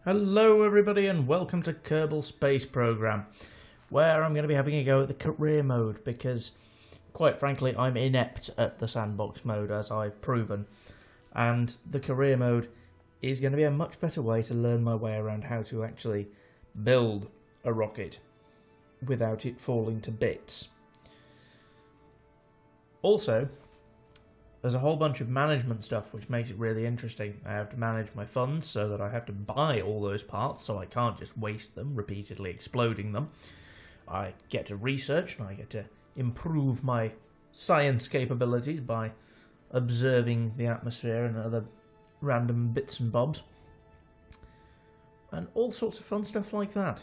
Hello everybody and welcome to Kerbal Space Program, where I'm going to be having a go at the career mode because, quite frankly, I'm inept at the sandbox mode, as I've proven, and the career mode is going to be a much better way to learn my way around how to actually build a rocket without it falling to bits. Also, there's a whole bunch of management stuff which makes it really interesting. I have to manage my funds so that I have to buy all those parts, so I can't just waste them, repeatedly exploding them. I get to research and I get to improve my science capabilities by observing the atmosphere and other random bits and bobs. And all sorts of fun stuff like that,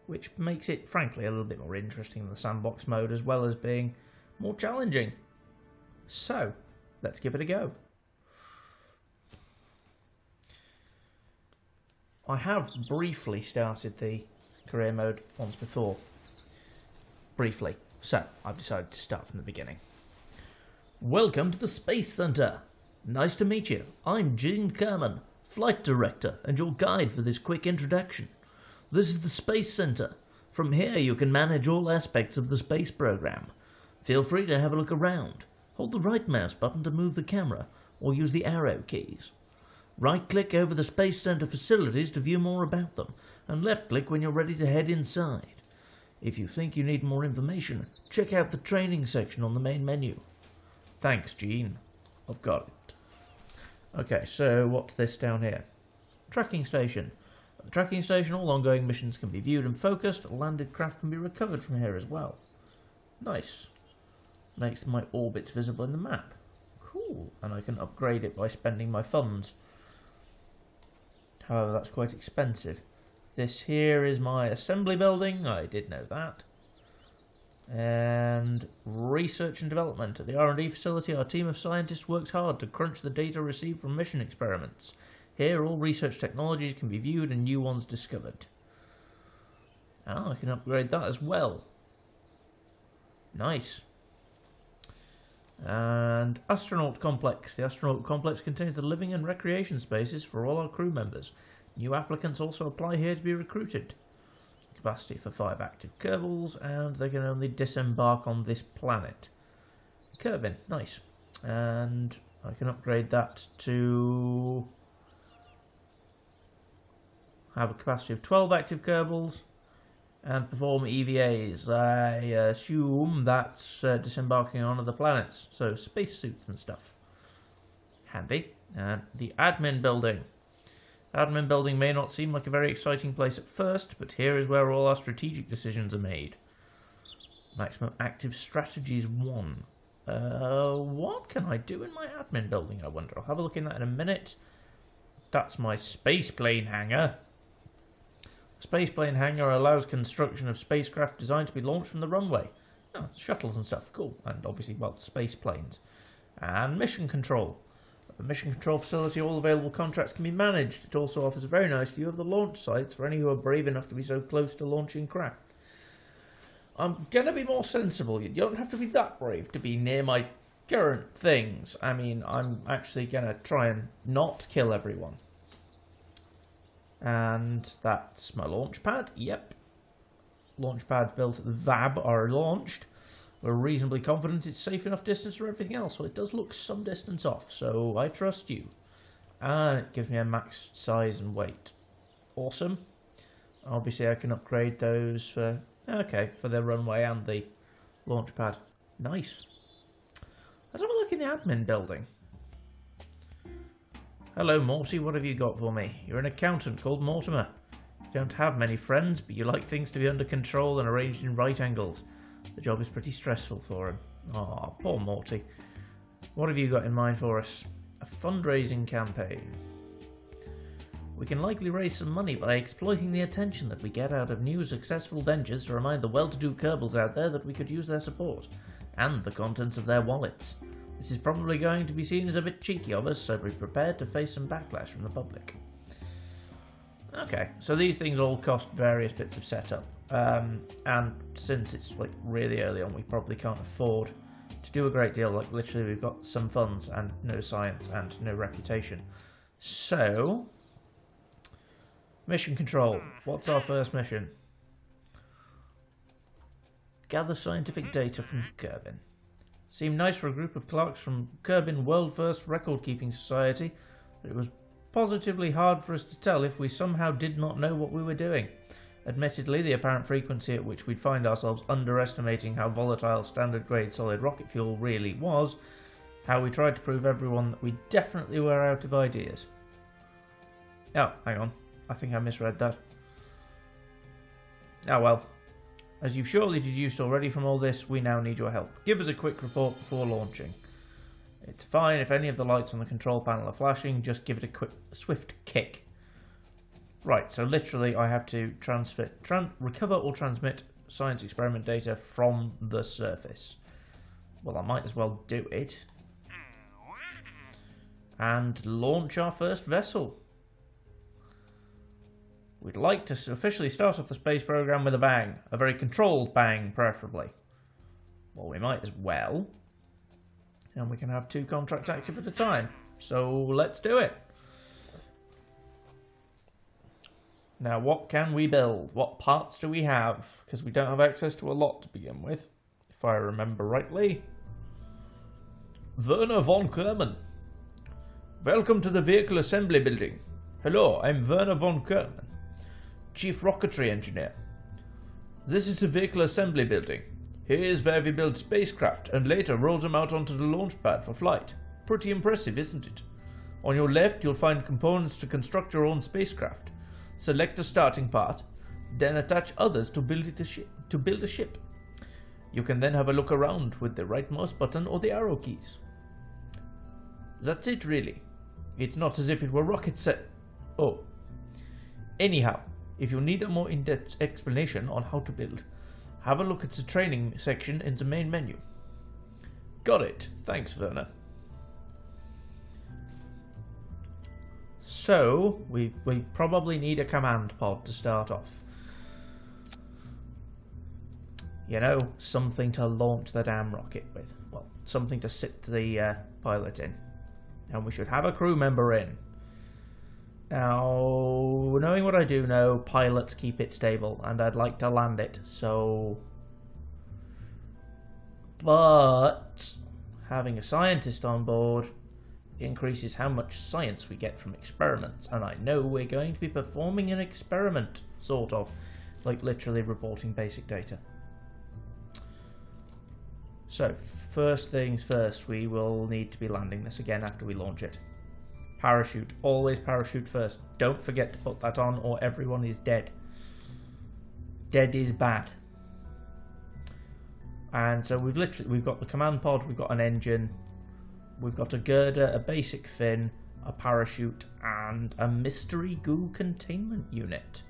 which makes it, frankly, a little bit more interesting than the sandbox mode, as well as being more challenging. So, let's give it a go. I have briefly started the career mode once before. Briefly. So, I've decided to start from the beginning. Welcome to the Space Center. Nice to meet you. I'm Gene Kerbal, Flight Director, and your guide for this quick introduction. This is the Space Center. From here you can manage all aspects of the space program. Feel free to have a look around. Hold the right mouse button to move the camera, or use the arrow keys. Right-click over the Space Center facilities to view more about them, and left-click when you're ready to head inside. If you think you need more information, check out the training section on the main menu. Thanks, Gene. I've got it. Okay, so what's this down here? Tracking station. At the tracking station, all ongoing missions can be viewed and focused. Landed craft can be recovered from here as well. Nice. Makes my orbits visible in the map. Cool. And I can upgrade it by spending my funds. However, that's quite expensive. This here is my assembly building. I did know that. And research and development. At the R&D facility, our team of scientists works hard to crunch the data received from mission experiments. Here, all research technologies can be viewed and new ones discovered. Ah, I can upgrade that as well. Nice. And astronaut complex. The astronaut complex contains the living and recreation spaces for all our crew members. New applicants also apply here to be recruited. Capacity for 5 active Kerbals, and they can only disembark on this planet. Kerbin, nice. And I can upgrade that to have a capacity of 12 active Kerbals and perform EVAs. I assume that's disembarking on other planets, so spacesuits and stuff. Handy. And the admin building. Admin building may not seem like a very exciting place at first, but here is where all our strategic decisions are made. Maximum active strategies 1. What can I do in my admin building, I wonder? I'll have a look in that in a minute. That's my spaceplane hangar. Spaceplane hangar allows construction of spacecraft designed to be launched from the runway. Oh, shuttles and stuff, cool. And obviously, well, space planes. And mission control. At the mission control facility, all available contracts can be managed. It also offers a very nice view of the launch sites for any who are brave enough to be so close to launching craft. I'm going to be more sensible. You don't have to be that brave to be near my current things. I mean, I'm actually going to try and not kill everyone. And that's my launch pad. Yep. Launch pads built at the VAB are launched. We're reasonably confident it's safe enough distance for everything else. Well, it does look some distance off, so I trust you. And it gives me a max size and weight. Awesome. Obviously, I can upgrade those for, okay, for the runway and the launch pad. Nice. Let's have a look in the admin building. Hello, Morty, what have you got for me? You're an accountant called Mortimer. You don't have many friends, but you like things to be under control and arranged in right angles. The job is pretty stressful for him. Aw, poor Morty. What have you got in mind for us? A fundraising campaign. We can likely raise some money by exploiting the attention that we get out of new successful ventures to remind the well-to-do Kerbals out there that we could use their support, and the contents of their wallets. This is probably going to be seen as a bit cheeky of us, so be prepared to face some backlash from the public. Okay, so these things all cost various bits of setup, and since it's like really early on, we probably can't afford to do a great deal. Like literally, we've got some funds and no science and no reputation. So Mission control. What's our first mission? Gather scientific data from Kerbin. Seemed nice for a group of clerks from Kerbin World First Record Keeping Society, but it was positively hard for us to tell if we somehow did not know what we were doing. Admittedly, the apparent frequency at which we'd find ourselves underestimating how volatile standard-grade solid rocket fuel really was, how we tried to prove everyone that we definitely were out of ideas. Oh, hang on. I think I misread that. Oh well. As you've surely deduced already from all this, we now need your help. Give us a quick report before launching. It's fine if any of the lights on the control panel are flashing, just give it a quick, swift kick. Right, so literally I have to recover or transmit science experiment data from the surface. Well, I might as well do it. And launch our first vessel. We'd like to officially start off the space program with a bang. A very controlled bang, preferably. Well, we might as well. And we can have 2 contracts active at a time. So let's do it. Now, what can we build? What parts do we have? Because we don't have access to a lot to begin with, if I remember rightly. Werner von Kerman. Welcome to the Vehicle Assembly Building. Hello, I'm Werner von Kerman, Chief Rocketry Engineer. This is the Vehicle Assembly Building. Here is where we build spacecraft and later roll them out onto the launch pad for flight. Pretty impressive, isn't it? On your left, you'll find components to construct your own spacecraft. Select a starting part, then attach others to build a ship. You can then have a look around with the right mouse button or the arrow keys. That's it, really. It's not as if it were rocket set. Oh. Anyhow, if you need a more in-depth explanation on how to build, have a look at the training section in the main menu. Got it. Thanks, Werner. So, we probably need a command pod to start off. You know, something to launch the damn rocket with. Well, something to sit the pilot in. And we should have a crew member in. Now, knowing what I do know, pilots keep it stable, and I'd like to land it, so... But having a scientist on board increases how much science we get from experiments, and I know we're going to be performing an experiment, sort of, like literally reporting basic data. So, first things first, we will need to be landing this again after we launch it. Parachute. Always parachute first. Don't forget to put that on or everyone is dead. Dead is bad. And so we've got the command pod, we've got an engine, we've got a girder, a basic fin, a parachute, and a mystery goo containment unit.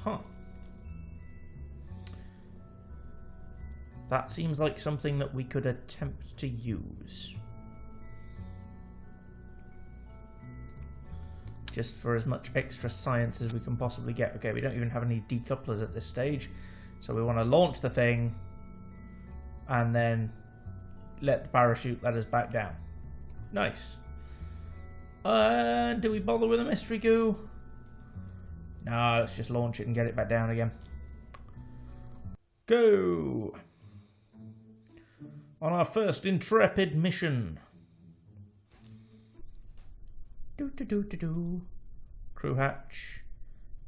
Huh. That seems like something that we could attempt to use. Just for as much extra science as we can possibly get. Okay, we don't even have any decouplers at this stage. So we want to launch the thing and then let the parachute let us back down. Nice. Do we bother with a mystery goo? No, let's just launch it and get it back down again. Go! On our first intrepid mission. Do. Crew hatch.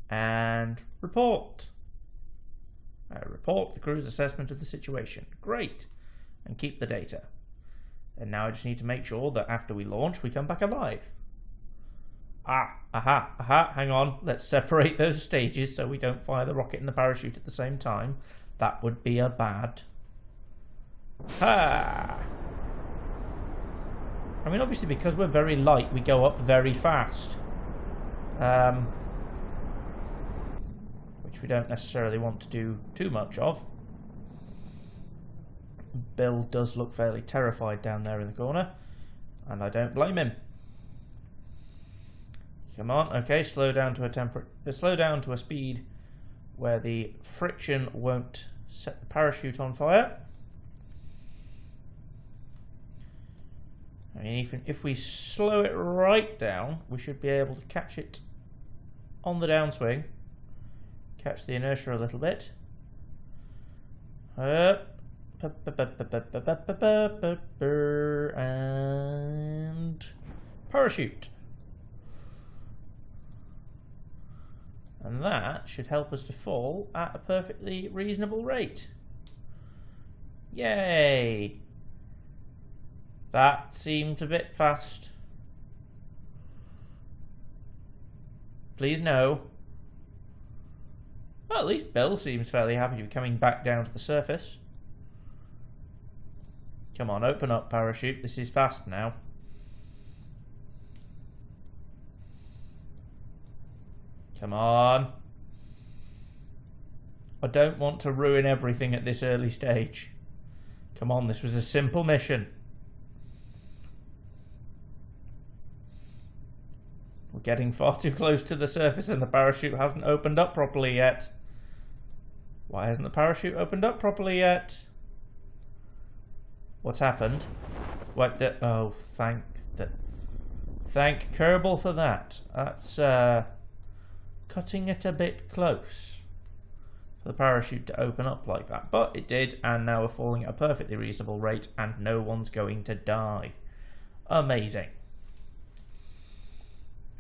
And report. Report the crew's assessment of the situation. Great. And keep the data. And now I just need to make sure that after we launch, we come back alive. Hang on. Let's separate those stages so we don't fire the rocket and the parachute at the same time. That would be a bad... Ha! I mean, obviously, because we're very light, we go up very fast. Which we don't necessarily want to do too much of. Bill does look fairly terrified down there in the corner, and I don't blame him. Come on, okay, slow down to a speed where the friction won't set the parachute on fire. I mean, even if we slow it right down, we should be able to catch it on the downswing. Catch the inertia a little bit. And parachute. And that should help us to fall at a perfectly reasonable rate. Yay! That seemed a bit fast. Please no. Well, at least Bill seems fairly happy to be coming back down to the surface. Come on, open up, parachute. This is fast now. Come on. I don't want to ruin everything at this early stage. Come on, this was a simple mission. We're getting far too close to the surface and the parachute hasn't opened up properly yet. Why hasn't the parachute opened up properly yet? What's happened? What the... Oh, thank Kerbal for that. That's cutting it a bit close for the parachute to open up like that. But it did, and now we're falling at a perfectly reasonable rate and no one's going to die. Amazing.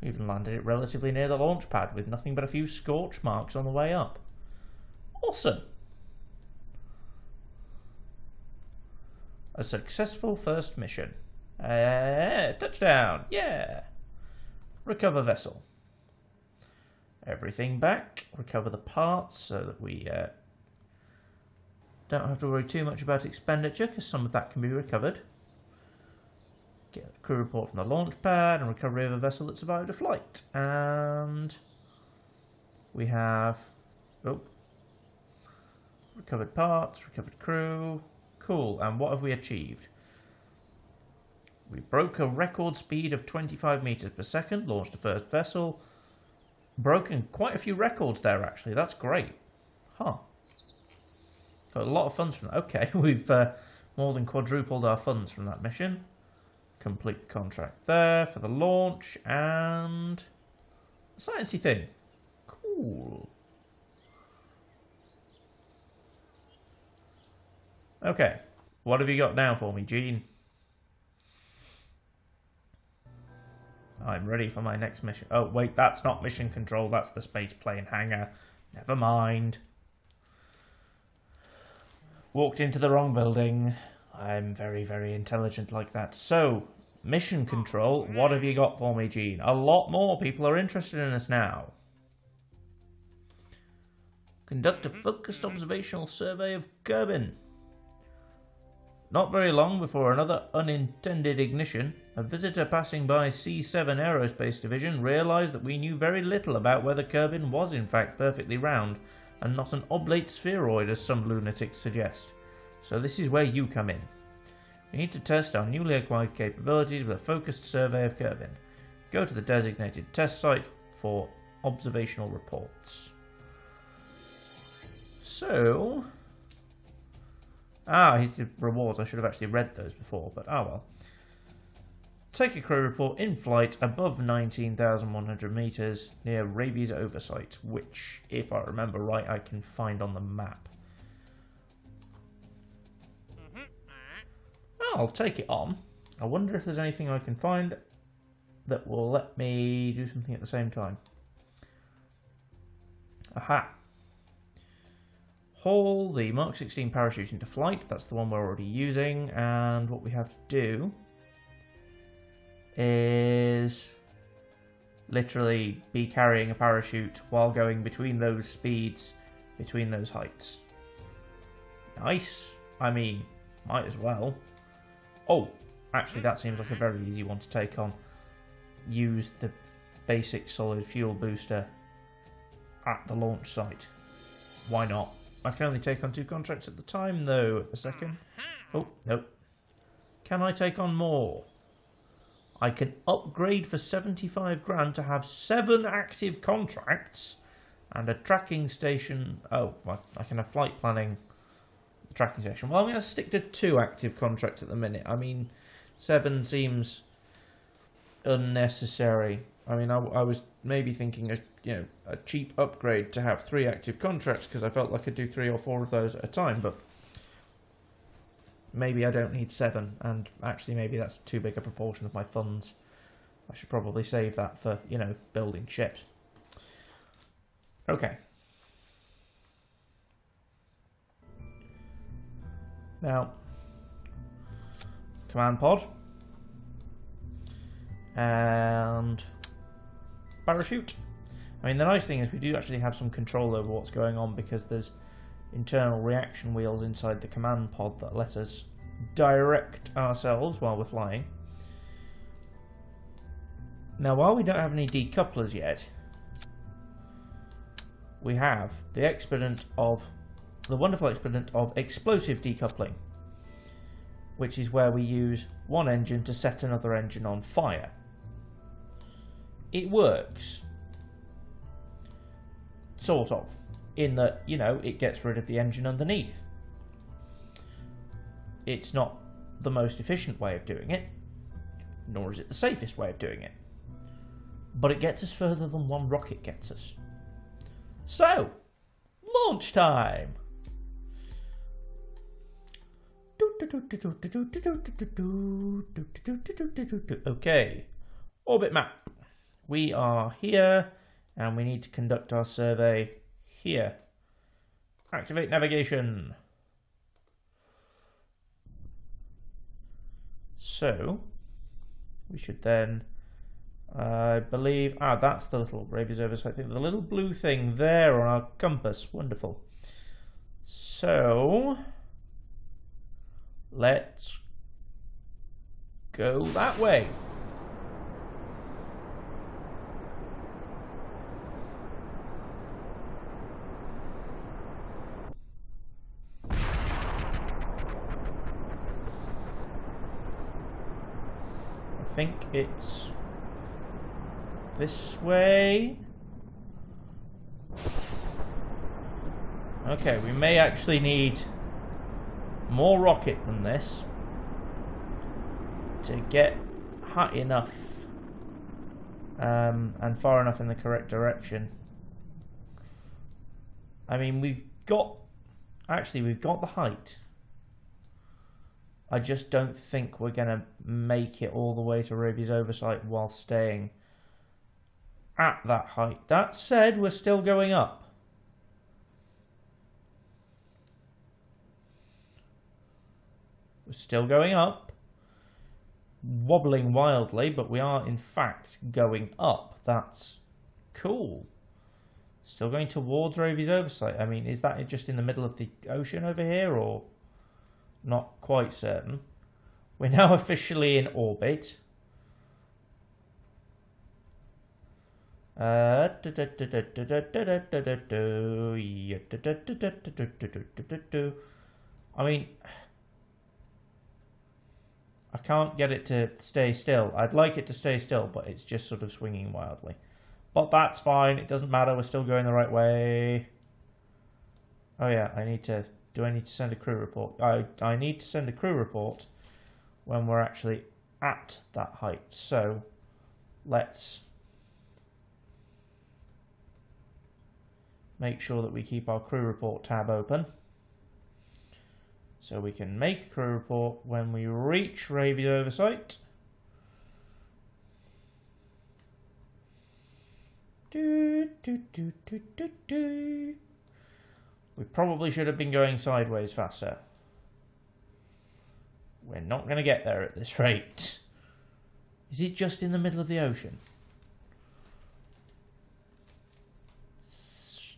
We even landed it relatively near the launch pad with nothing but a few scorch marks on the way up. Awesome. A successful first mission. Touchdown. Yeah. Recover vessel. Everything back. Recover the parts so that we don't have to worry too much about expenditure because some of that can be recovered. Get a crew report from the launch pad and recovery of a vessel that survived a flight. And we have recovered parts, recovered crew. Cool. And what have we achieved? We broke a record speed of 25 meters per second, launched the first vessel. Broken quite a few records there, actually. That's great. Huh. Got a lot of funds from that. Okay, we've more than quadrupled our funds from that mission. Complete the contract there for the launch and a sciencey thing. Cool. Okay, what have you got now for me, Gene? I'm ready for my next mission. Oh, wait, that's not mission control. That's the space plane hangar. Never mind. Walked into the wrong building. I'm very, very intelligent like that. So, mission control, what have you got for me, Gene? A lot more people are interested in us now. Conduct a focused observational survey of Kerbal. Not very long before another unintended ignition, a visitor passing by C7 Aerospace Division realised that we knew very little about whether Kerbal was in fact perfectly round and not an oblate spheroid as some lunatics suggest. So this is where you come in. We need to test our newly acquired capabilities with a focused survey of Kerbal. Go to the designated test site for observational reports. So... here's the rewards. I should have actually read those before, but well. Take a crew report in flight above 19,100 meters near Raby's Oversight, which, if I remember right, I can find on the map. I'll take it on. I wonder if there's anything I can find that will let me do something at the same time. Aha. Haul the Mark 16 parachute into flight. That's the one we're already using. And what we have to do is literally be carrying a parachute while going between those speeds, between those heights. Nice. I mean, might as well. Oh, actually that seems like a very easy one to take on. Use the basic solid fuel booster at the launch site. Why not? I can only take on 2 contracts at the time, though. A second. Oh, nope. Can I take on more? I can upgrade for 75 grand to have 7 active contracts and a tracking station. Oh, well, I can have flight planning, tracking station. Well, I'm going to stick to 2 active contracts at the minute. I mean, 7 seems unnecessary. I mean, I was maybe thinking a cheap upgrade to have 3 active contracts because I felt like I could do 3 or 4 of those at a time, but maybe I don't need 7, and actually maybe that's too big a proportion of my funds. I should probably save that for, building ships. Okay. Now, command pod. And parachute. I mean, the nice thing is we do actually have some control over what's going on because there's internal reaction wheels inside the command pod that let us direct ourselves while we're flying. Now, while we don't have any decouplers yet, we have the wonderful expedient of explosive decoupling, which is where we use one engine to set another engine on fire. It works, sort of, in that, it gets rid of the engine underneath. It's not the most efficient way of doing it, nor is it the safest way of doing it, but it gets us further than one rocket gets us. So, launch time! Okay, orbit map. We are here, and we need to conduct our survey here. Activate navigation. So, we should then, I believe, that's the little Rabies oversight thing, the little blue thing there on our compass. Wonderful. So, let's go that way. I think it's this way. Okay, we may actually need more rocket than this to get high enough and far enough in the correct direction. I mean, we've got the height. I just don't think we're gonna make it all the way to Rabies oversight while staying at that height. That said, we're still going up. We're still going up, wobbling wildly, but we are in fact going up. That's cool. Still going towards Rabies oversight. I mean, is that just in the middle of the ocean over here, or not quite certain? We're now officially in orbit. I mean, I can't get it to stay still. I'd like it to stay still, but it's just sort of swinging wildly. But that's fine. It doesn't matter. We're still going the right way. Oh yeah, do I need to send a crew report? I need to send a crew report when we're actually at that height. So let's make sure that we keep our crew report tab open, so we can make a crew report when we reach Rabies oversight. We probably should have been going sideways faster. We're not going to get there at this rate. Is it just in the middle of the ocean?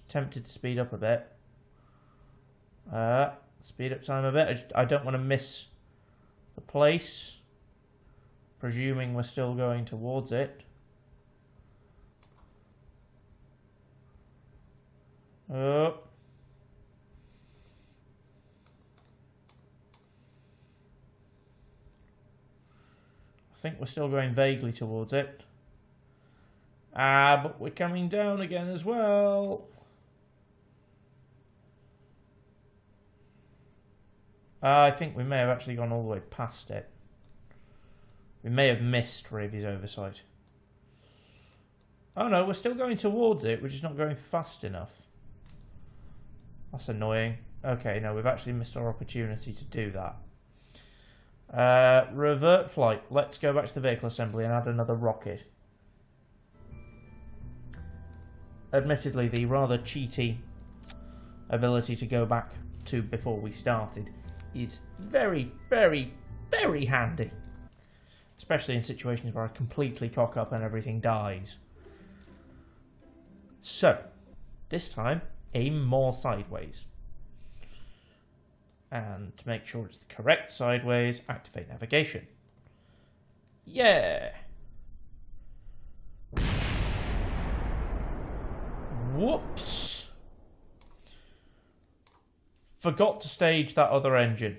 Tempted to speed up a bit. Speed up time a bit. I don't want to miss the place, presuming we're still going towards it. Oh. I think we're still going vaguely towards it. But we're coming down again as well. I think we may have actually gone all the way past it. We may have missed Rabies oversight. Oh no, we're still going towards it. We're just not going fast enough. That's annoying. Okay, no, we've actually missed our opportunity to do that. Revert flight. Let's go back to the vehicle assembly and add another rocket. Admittedly, the rather cheaty ability to go back to before we started is very, very, very handy. Especially in situations where I completely cock up and everything dies. So, this time, aim more sideways. And to make sure it's the correct sideways, activate navigation. Yeah! Whoops! Forgot to stage that other engine.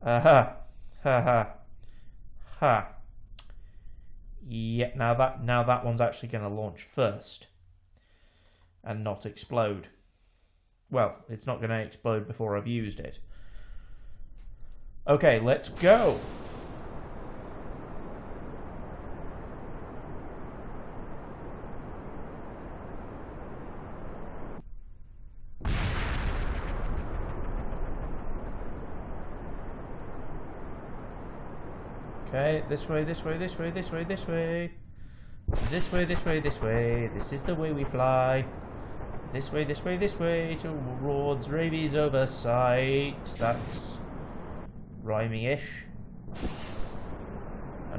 Aha! Ha ha! Ha! Yeah, now that one's actually going to launch first. And not explode. Well, it's not going to explode before I've used it. Okay, let's go! Okay, this way, this way, this way, this way, this way. This way, this way, this way. This is the way we fly. This way, this way, this way, towards Raby's oversight. That's rhymey-ish.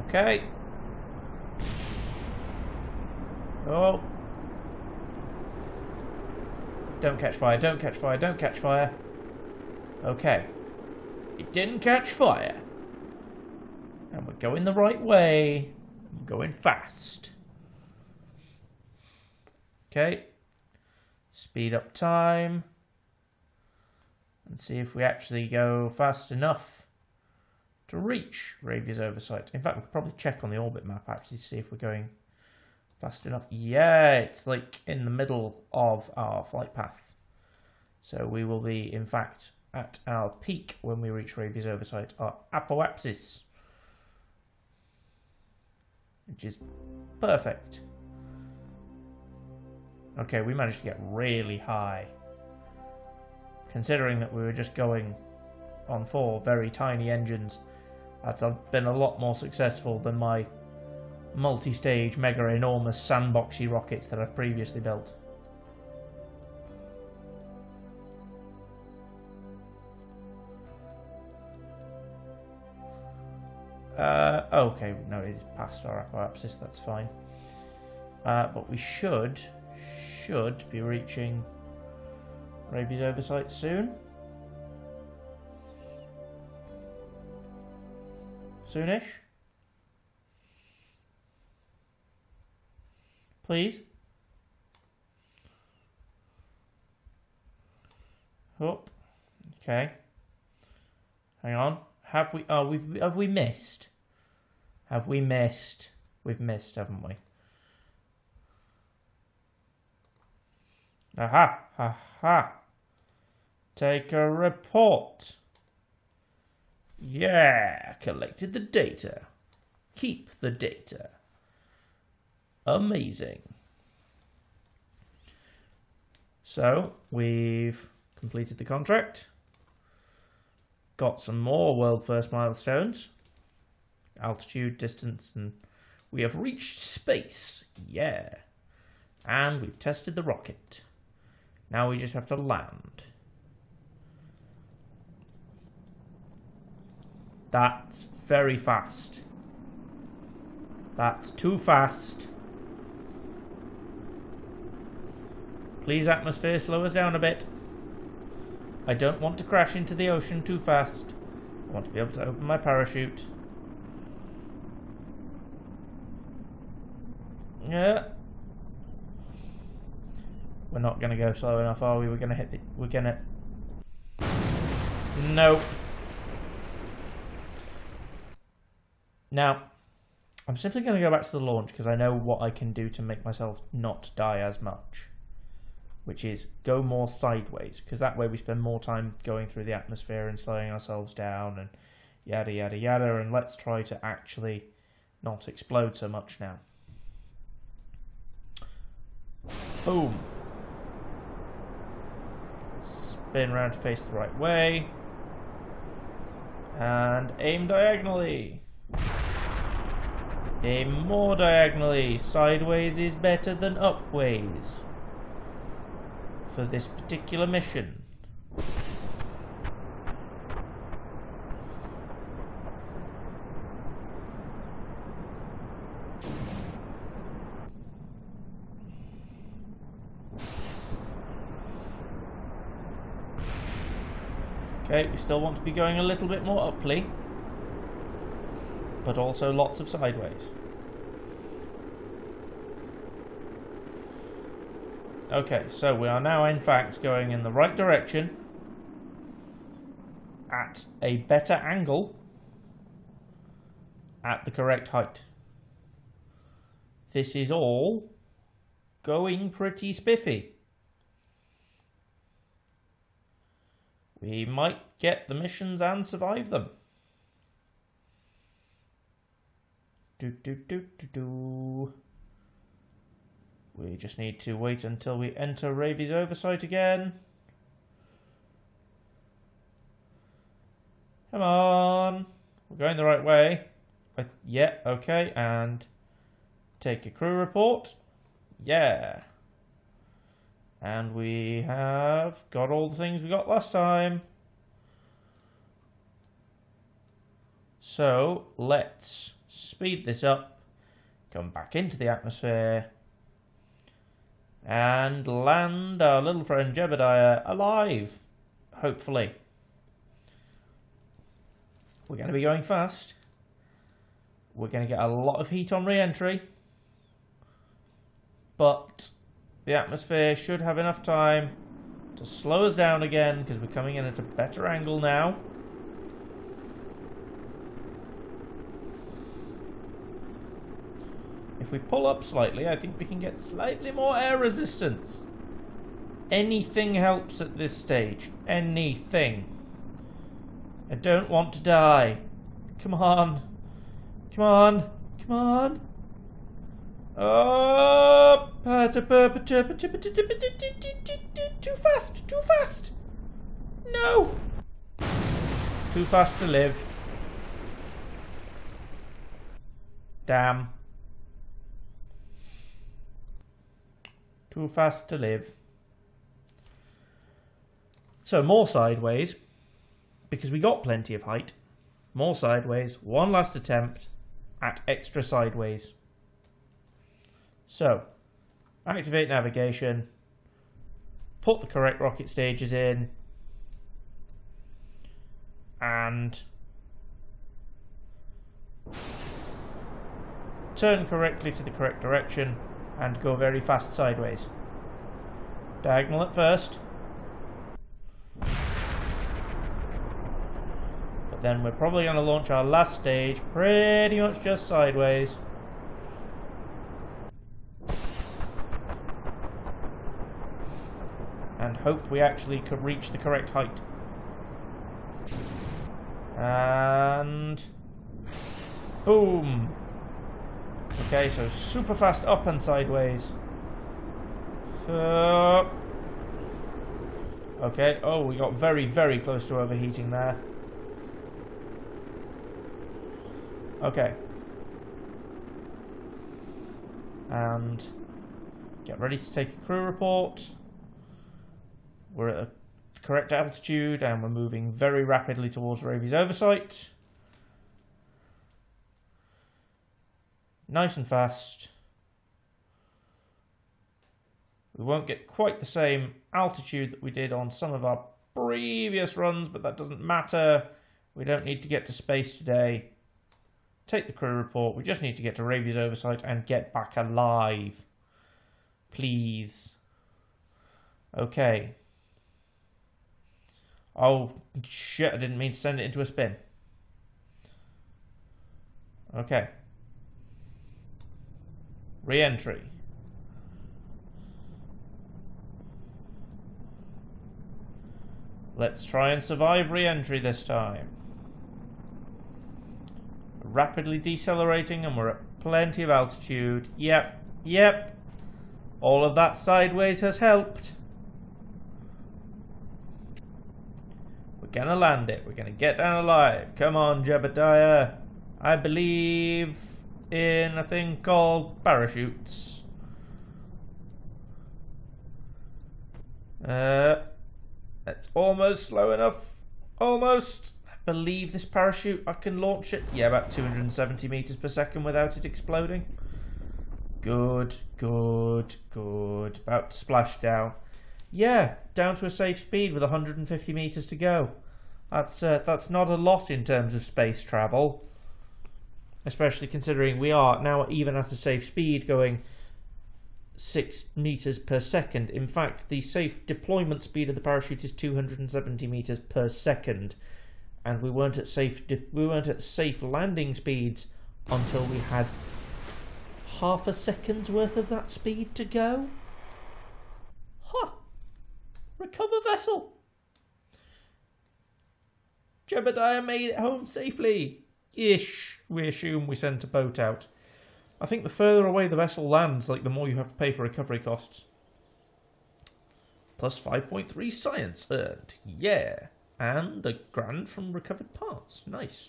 Okay. Oh. Don't catch fire, don't catch fire, don't catch fire. Okay. It didn't catch fire. And we're going the right way. I'm going fast. Okay. Speed up time. And see if we actually go fast enough to reach Raby's oversight. In fact, we could probably check on the orbit map actually to see if we're going fast enough. Yeah, it's like in the middle of our flight path. So we will be, in fact, at our peak when we reach Raby's oversight, our apoapsis. Which is perfect. Okay, we managed to get really high. Considering that we were just going on 4 very tiny engines, that's been a lot more successful than my multi-stage, mega enormous sandboxy rockets that I've previously built. Okay, no, it is past our apoapsis, that's fine. But we should be reaching Raby's oversight soon. Soonish. Please. Oh, okay. Hang on. Have we? Oh, have we missed? Have we missed? We've missed, haven't we? Aha! Ha ha! Take a report. Yeah, collected the data. Keep the data. Amazing. So, we've completed the contract. Got some more world first milestones. Altitude, distance, and we have reached space. Yeah. And we've tested the rocket. Now we just have to land. That's very fast. That's too fast. Please, atmosphere, slow us down a bit. I don't want to crash into the ocean too fast. I want to be able to open my parachute. Yeah. We're not going to go slow enough, are we? We're going to hit the... We're going to... Nope. Now, I'm simply going to go back to the launch because I know what I can do to make myself not die as much. Which is go more sideways, because that way we spend more time going through the atmosphere and slowing ourselves down and, Yada, yada, yada. And let's try to actually not explode so much now. Boom. Spin around to face the right way. And aim diagonally. Aim more diagonally. Sideways is better than upways for this particular mission. Okay, we still want to be going a little bit more uply, but also lots of sideways. Okay, so we are now in fact going in the right direction at a better angle at the correct height. This is all going pretty spiffy. We might get the missions and survive them. We just need to wait until we enter Ravi's oversight again. Come on. We're going the right way. Yeah, okay. And take a crew report. Yeah. And we have got all the things we got last time. So let's speed this up, come back into the atmosphere, and land our little friend Jebediah alive, hopefully. We're going to be going fast. We're going to get a lot of heat on re-entry, but the atmosphere should have enough time to slow us down again because we're coming in at a better angle now. If we pull up slightly, I think we can get slightly more air resistance. Anything helps at this stage. Anything. I don't want to die. Come on. Come on. Come on. Oh! Too fast. Too fast. No. Too fast to live. Damn. Too fast to live. So more sideways, because we got plenty of height. More sideways, one last attempt at extra sideways. So, activate navigation, put the correct rocket stages in, and turn correctly to the correct direction and go very fast sideways. Diagonal at first. But then we're probably going to launch our last stage pretty much just sideways. And hope we actually could reach the correct height. And boom! Okay, so super fast up and sideways. Okay, oh, we got very, very close to overheating there. Okay. And get ready to take a crew report. We're at the correct altitude and we're moving very rapidly towards Ravi's oversight. Nice and fast. We won't get quite the same altitude that we did on some of our previous runs, but that doesn't matter. We don't need to get to space today. Take the crew report. We just need to get to Ravi's oversight and get back alive. Please. Okay. Oh, shit, I didn't mean to send it into a spin. Okay. Re-entry. Let's try and survive re-entry this time. rapidly decelerating and we're at plenty of altitude. Yep. All of that sideways has helped. We're gonna land it. We're gonna get down alive. Come on, Jebediah. I believe in a thing called parachutes. It's almost slow enough. Almost. I believe this parachute, I can launch it. Yeah, about 270 meters per second without it exploding. Good. About to splash down. Yeah, down to a safe speed with 150 meters to go. That's not a lot in terms of space travel. Especially considering we are now even at a safe speed going 6 meters per second. In fact, the safe deployment speed of the parachute is 270 meters per second. And we weren't at safe landing speeds until we had half a second's worth of that speed to go. Recover vessel. Jebediah made it home safely. Ish. We assume we sent a boat out. I think the further away the vessel lands, like the more you have to pay for recovery costs. Plus 5.3 science earned. Yeah. And a grand from recovered parts. Nice.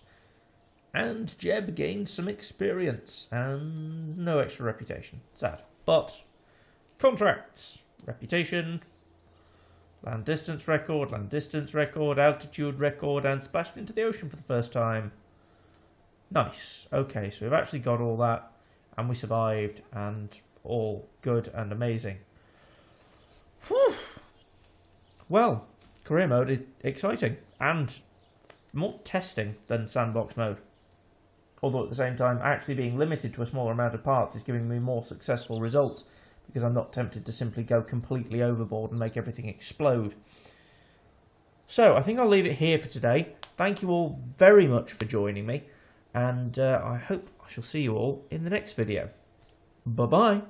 And Jeb gained some experience. And no extra reputation. Sad. But contracts. Reputation. Land distance record, altitude record, and splashed into the ocean for the first time. Nice. Okay, so we've actually got all that, and we survived, and all good and amazing. Whew. Well, career mode is exciting, and more testing than sandbox mode. Although at the same time, actually being limited to a smaller amount of parts is giving me more successful results, because I'm not tempted to simply go completely overboard and make everything explode. So, I think I'll leave it here for today. Thank you all very much for joining me, and I hope I shall see you all in the next video. Bye-bye.